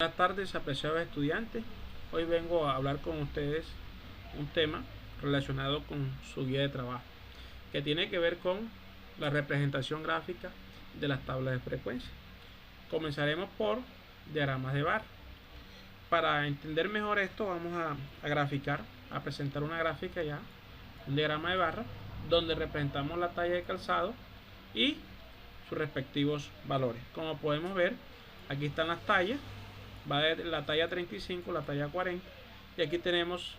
Buenas tardes, apreciados estudiantes. Hoy vengo a hablar con ustedes un tema relacionado con su guía de trabajo, que tiene que ver con la representación gráfica de las tablas de frecuencia. Comenzaremos por diagramas de barra. Para entender mejor esto, vamos a graficar, a presentar una gráfica ya, un diagrama de barra, donde representamos la talla de calzado y sus respectivos valores. Como podemos ver, aquí están las tallas. Va de la talla 35, la talla 40, y aquí tenemos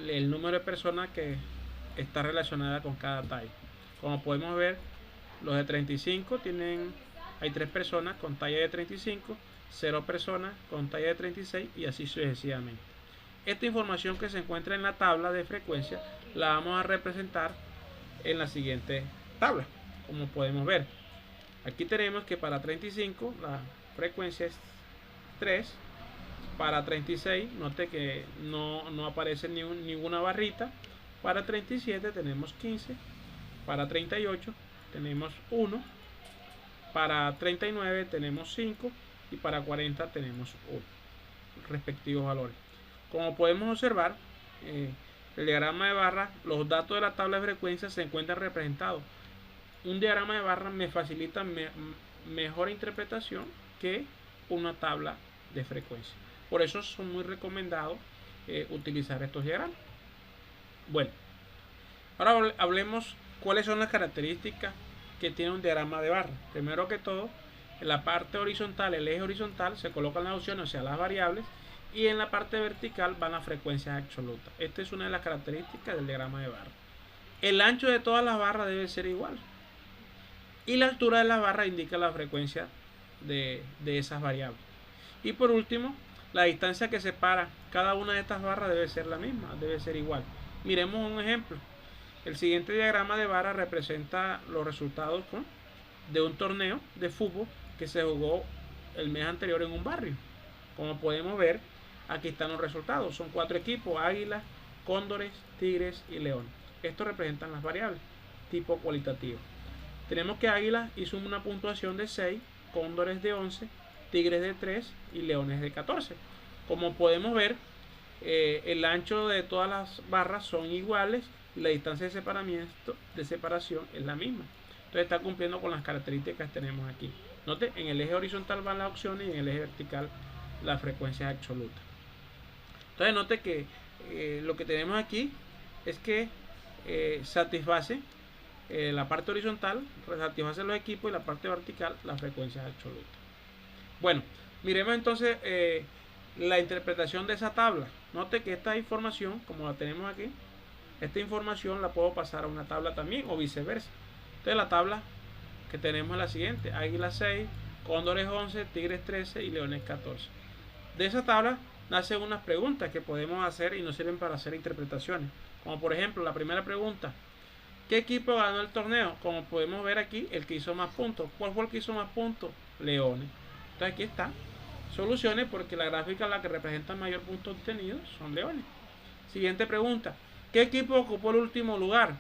el número de personas que está relacionada con cada talla. Como podemos ver, los de 35 hay 3 personas con talla de 35, 0 personas con talla de 36 y así sucesivamente. Esta información que se encuentra en la tabla de frecuencia la vamos a representar en la siguiente tabla. Como podemos ver, aquí tenemos que para 35 la frecuencia es 3. Para 36, note que no aparece ninguna barrita. Para 37 tenemos 15. Para 38 tenemos 1. Para 39 tenemos 5. Y para 40 tenemos 1. Respectivos valores. Como podemos observar, el diagrama de barra, los datos de la tabla de frecuencia se encuentran representados. Un diagrama de barra me facilita mejor interpretación que una tabla de frecuencia. Por eso son muy recomendados utilizar estos diagramas. Bueno, ahora hablemos cuáles son las características que tiene un diagrama de barra. Primero que todo, en la parte horizontal, el eje horizontal, se colocan las opciones, o sea, las variables, y en la parte vertical van las frecuencias absolutas. Esta es una de las características del diagrama de barra. El ancho de todas las barras debe ser igual. Y la altura de las barras indica la frecuencia de esas variables. Y por último, la distancia que separa cada una de estas barras debe ser la misma, debe ser igual. Miremos un ejemplo. El siguiente diagrama de barra representa los resultados de un torneo de fútbol que se jugó el mes anterior en un barrio. Como podemos ver, aquí están los resultados. Son 4 equipos: Águilas, Cóndores, Tigres y Leones. Estos representan las variables tipo cualitativo. Tenemos que Águilas hizo una puntuación de 6, Cóndores de 11, Tigres de 3 y Leones de 14. Como podemos ver, el ancho de todas las barras son iguales y la distancia de separación es la misma. Entonces está cumpliendo con las características que tenemos aquí. Note, en el eje horizontal van las opciones y en el eje vertical la frecuencia absoluta. Entonces note que lo que tenemos aquí es que satisface la parte horizontal, satisface los equipos, y la parte vertical la frecuencia absoluta. Bueno, miremos entonces la interpretación de esa tabla. Note que esta información, como la tenemos aquí, esta información la puedo pasar a una tabla también o viceversa. Entonces la tabla que tenemos es la siguiente: Águila 6, Cóndores 11, Tigres 13 y Leones 14. De esa tabla nacen unas preguntas que podemos hacer y nos sirven para hacer interpretaciones. Como por ejemplo, la primera pregunta: ¿qué equipo ganó el torneo? Como podemos ver aquí, el que hizo más puntos. ¿Cuál fue el que hizo más puntos? Leones. Entonces aquí está. Soluciones, porque la gráfica la que representa mayor punto obtenido son Leones. Siguiente pregunta: ¿qué equipo ocupó el último lugar?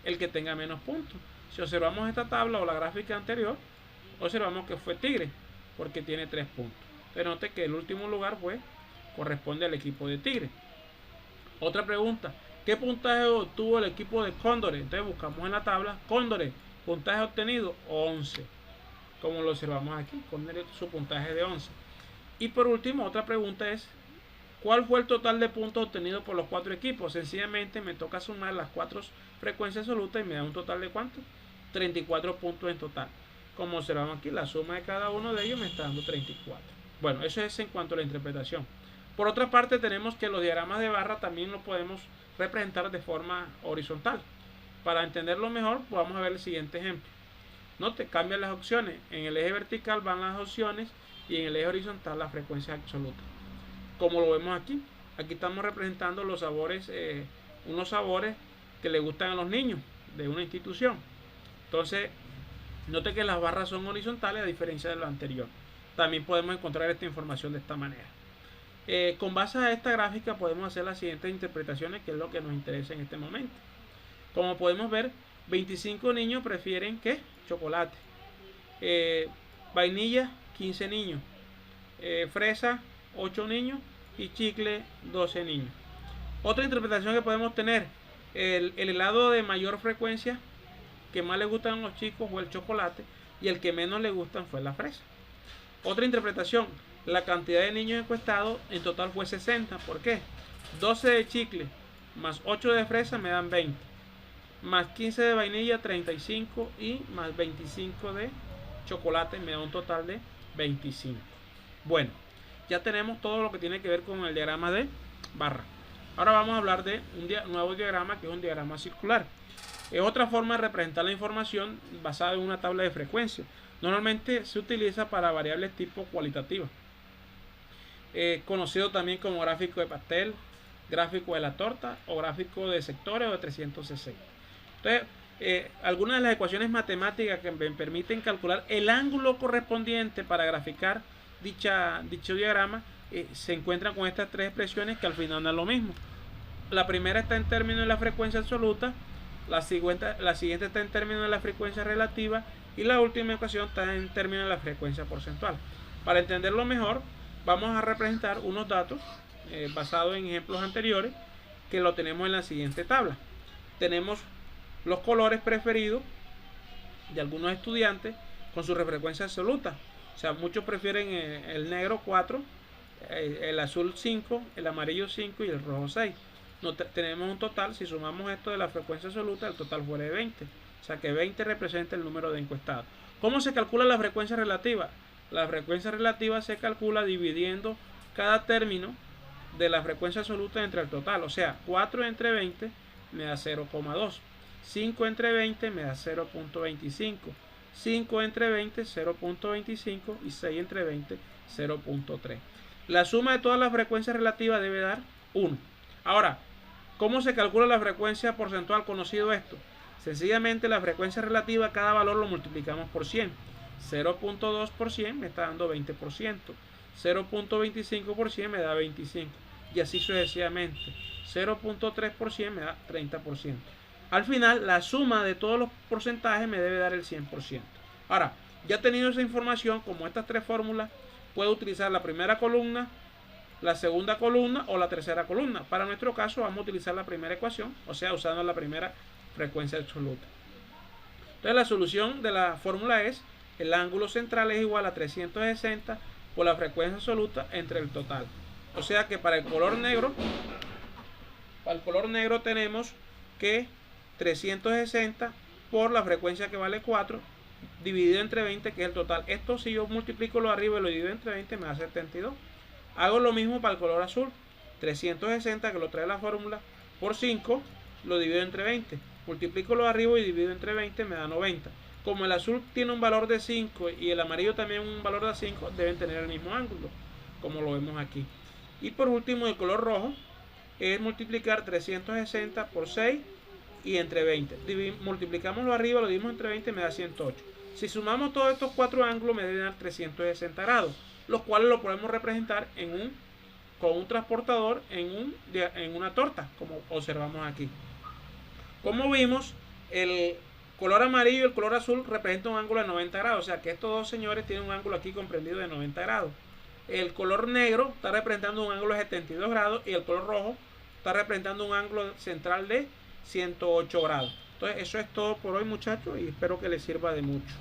El que tenga menos puntos. Si observamos esta tabla o la gráfica anterior, observamos que fue Tigre, porque tiene 3 puntos. Pero note que el último lugar corresponde al equipo de Tigre. Otra pregunta: ¿qué puntaje obtuvo el equipo de Cóndores? Entonces buscamos en la tabla Cóndores, puntaje obtenido 11. Como lo observamos aquí, Cóndores su puntaje de 11. Y por último, otra pregunta es: ¿cuál fue el total de puntos obtenidos por los 4 equipos? Sencillamente me toca sumar las 4 frecuencias absolutas y me da un total de ¿cuánto? 34 puntos en total. Como observamos aquí, la suma de cada uno de ellos me está dando 34. Bueno, eso es en cuanto a la interpretación. Por otra parte, tenemos que los diagramas de barra también los podemos representar de forma horizontal. Para entenderlo mejor, vamos a ver el siguiente ejemplo. Note, cambian las opciones. En el eje vertical van las opciones y en el eje horizontal la frecuencia absoluta. Como lo vemos aquí, aquí estamos representando los sabores, unos sabores que le gustan a los niños de una institución. Entonces, note que las barras son horizontales a diferencia de lo anterior. También podemos encontrar esta información de esta manera. Con base a esta gráfica podemos hacer las siguientes interpretaciones, que es lo que nos interesa en este momento. Como podemos ver, 25 niños prefieren ¿qué? Chocolate. Vainilla, 15 niños. Fresa, 8 niños y chicle 12 niños. Otra interpretación que podemos tener, el helado de mayor frecuencia que más le gustan a los chicos fue el chocolate y el que menos le gustan fue la fresa. Otra interpretación, la cantidad de niños encuestados en total fue 60. ¿Por qué? 12 de chicle más 8 de fresa me dan 20, más 15 de vainilla 35 y más 25 de chocolate me da un total de 25. Bueno, ya tenemos todo lo que tiene que ver con el diagrama de barra. Ahora vamos a hablar de un nuevo diagrama, que es un diagrama circular. Es otra forma de representar la información basada en una tabla de frecuencia. Normalmente se utiliza para variables tipo cualitativa, conocido también como gráfico de pastel, gráfico de la torta o gráfico de sectores o de 360. Entonces, algunas de las ecuaciones matemáticas que me permiten calcular el ángulo correspondiente para graficar dicho diagrama se encuentran con estas tres expresiones que al final dan lo mismo. La primera está en términos de la frecuencia absoluta, la siguiente está en términos de la frecuencia relativa y la última ecuación está en términos de la frecuencia porcentual. Para entenderlo mejor, vamos a representar unos datos basados en ejemplos anteriores que lo tenemos en la siguiente tabla. Tenemos los colores preferidos de algunos estudiantes con su frecuencia absoluta. O sea, muchos prefieren el negro 4, el azul 5, el amarillo 5 y el rojo 6. Tenemos un total, si sumamos esto de la frecuencia absoluta, el total fuera de 20. O sea que 20 representa el número de encuestados. ¿Cómo se calcula la frecuencia relativa? La frecuencia relativa se calcula dividiendo cada término de la frecuencia absoluta entre el total. O sea, 4 entre 20 me da 0,2. 5 entre 20 me da 0.25. 5 entre 20, 0.25 y 6 entre 20, 0.3. La suma de todas las frecuencias relativas debe dar 1. Ahora, ¿cómo se calcula la frecuencia porcentual? Conocido esto. Sencillamente la frecuencia relativa, cada valor lo multiplicamos por 100. 0.2 por 100 me está dando 20%. 0.25 por 100 me da 25. Y así sucesivamente. 0.3 por 100 me da 30%. Al final, la suma de todos los porcentajes me debe dar el 100%. Ahora, ya tenido esa información, como estas tres fórmulas, puedo utilizar la primera columna, la segunda columna o la tercera columna. Para nuestro caso, vamos a utilizar la primera ecuación, o sea, usando la primera frecuencia absoluta. Entonces, la solución de la fórmula es: el ángulo central es igual a 360 por la frecuencia absoluta entre el total. O sea que para el color negro tenemos que 360 por la frecuencia, que vale 4, dividido entre 20, que es el total. Esto, si yo multiplico lo arriba y lo divido entre 20, me da 72. Hago lo mismo para el color azul. 360, que lo trae la fórmula, por 5, lo divido entre 20. Multiplico lo arriba y divido entre 20, me da 90. Como el azul tiene un valor de 5 y el amarillo también un valor de 5, deben tener el mismo ángulo, como lo vemos aquí. Y por último, el color rojo es multiplicar 360 por 6 y entre 20. Multiplicamos lo arriba, lo dividimos entre 20, me da 108. Si sumamos todos estos cuatro ángulos, me deben dar 360 grados, los cuales lo podemos representar con un transportador en una torta, como observamos aquí. Como vimos, el color amarillo y el color azul representan un ángulo de 90 grados, o sea que estos dos señores tienen un ángulo aquí comprendido de 90 grados. El color negro está representando un ángulo de 72 grados y el color rojo está representando un ángulo central de 108 grados. Entonces, eso es todo por hoy, muchachos, y espero que les sirva de mucho.